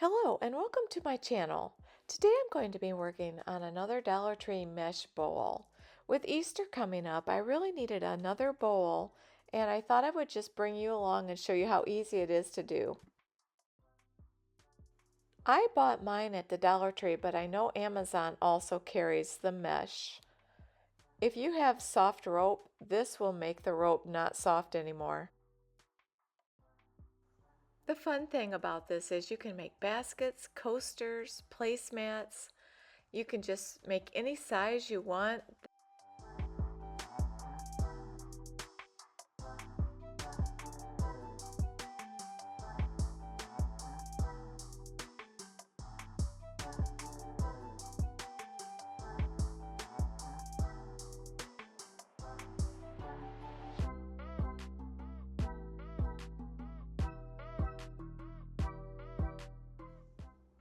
Hello and welcome to my channel. Today I'm going to be working on another Dollar Tree mesh bowl. With Easter coming up, I really needed another bowl and I thought I would just bring you along and show you how easy it is to do. I bought mine at the Dollar Tree, but I know Amazon also carries the mesh. If you have soft rope, this will make the rope not soft anymore. The fun thing about this is you can make baskets, coasters, placemats. You can just make any size you want.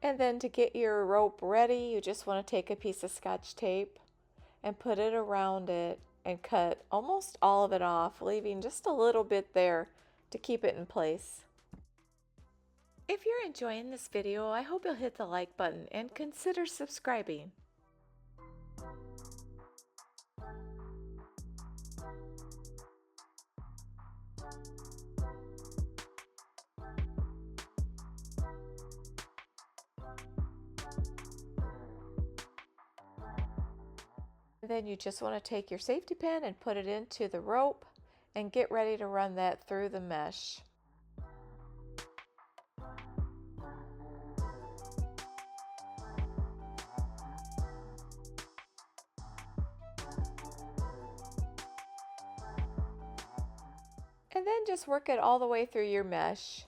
And then to get your rope ready, you just want to take a piece of Scotch tape and put it around it and cut almost all of it off, leaving just a little bit there to keep it in place. If you're enjoying this video, I hope you'll hit the like button and consider subscribing. Then you just want to take your safety pin and put it into the rope and get ready to run that through the mesh. And then just work it all the way through your mesh.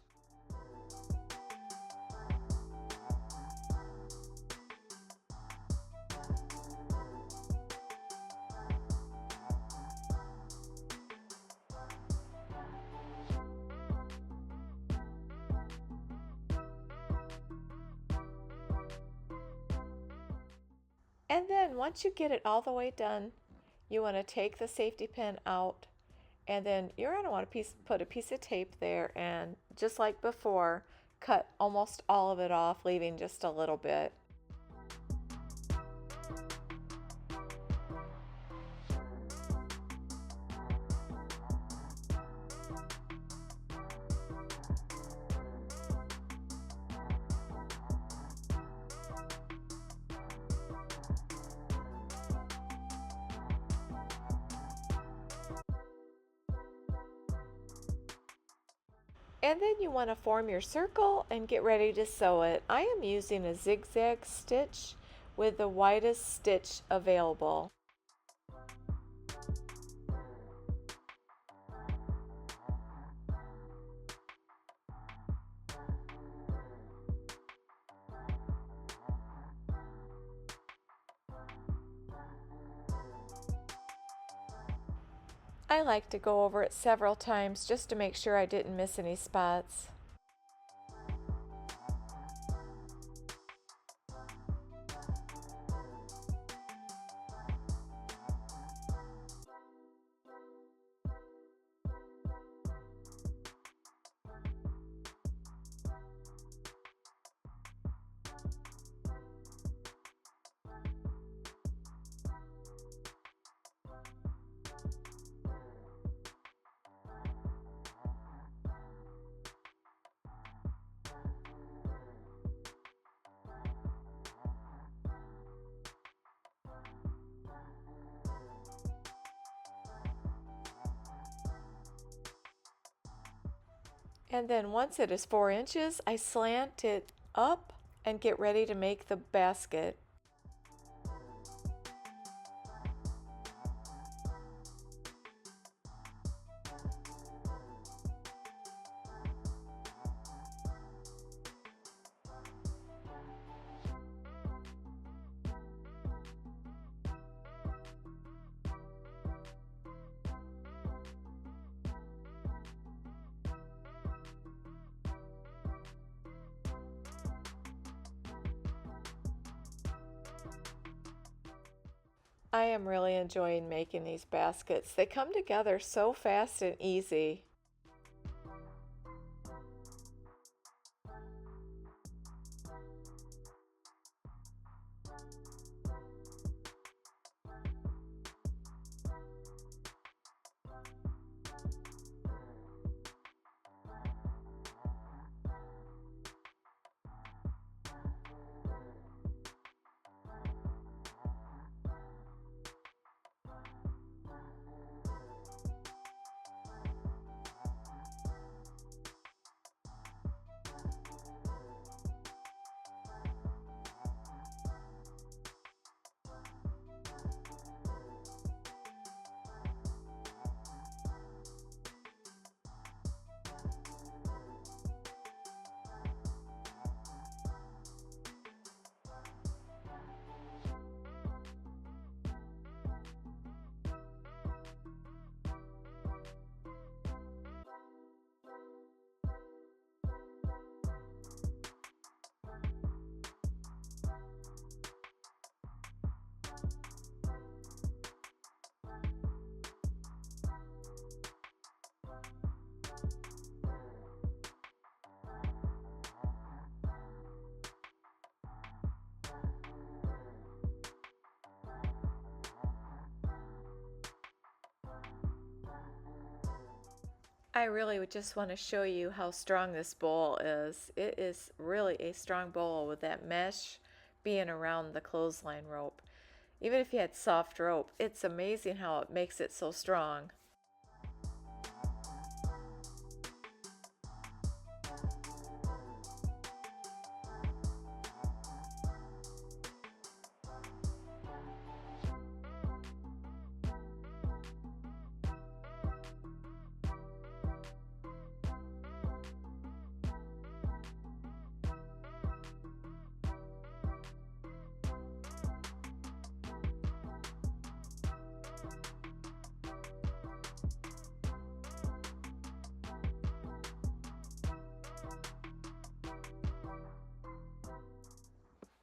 And then once you get it all the way done, you want to take the safety pin out, and then you're going to want to put a piece of tape there, and just like before, cut almost all of it off, leaving just a little bit. And then you want to form your circle and get ready to sew it. I am using a zigzag stitch with the widest stitch available. I like to go over it several times just to make sure I didn't miss any spots. And then once it is 4 inches, I slant it up and get ready to make the basket. I am really enjoying making these baskets. They come together so fast and easy. I really would just want to show you how strong this bowl is. It is really a strong bowl with that mesh being around the clothesline rope. Even if you had soft rope, it's amazing how it makes it so strong.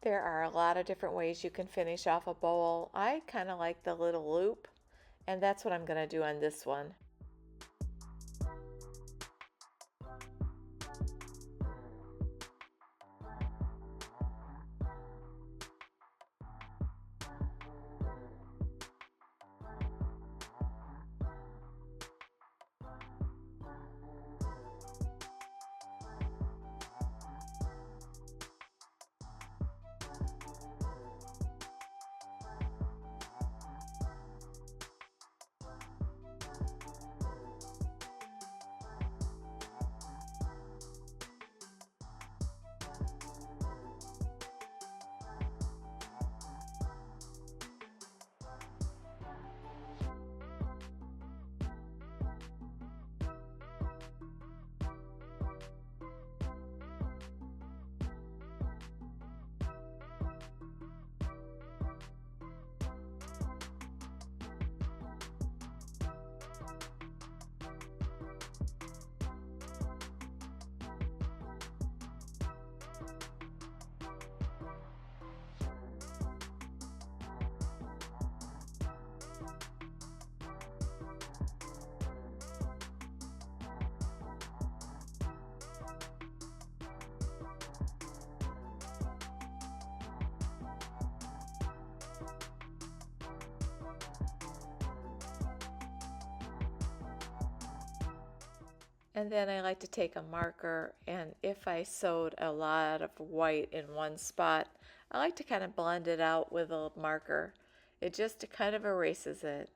There are a lot of different ways you can finish off a bowl. I kind of like the little loop, and that's what I'm going to do on this one. And then I like to take a marker, and if I sewed a lot of white in one spot, I like to kind of blend it out with a marker. It just kind of erases it.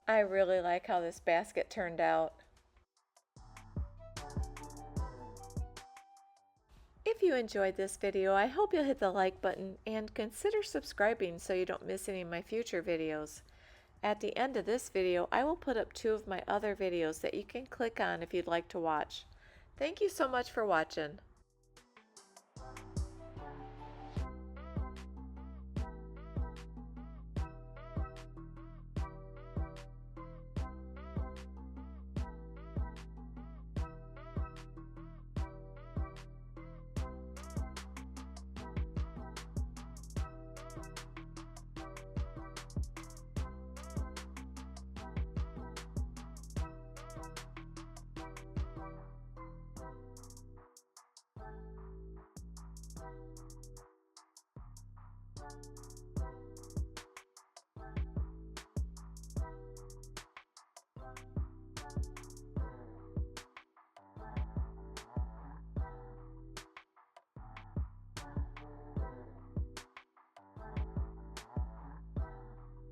I really like how this basket turned out. If you enjoyed this video, I hope you'll hit the like button and consider subscribing so you don't miss any of my future videos. At the end of this video, I will put up 2 of my other videos that you can click on if you'd like to watch. Thank you so much for watching.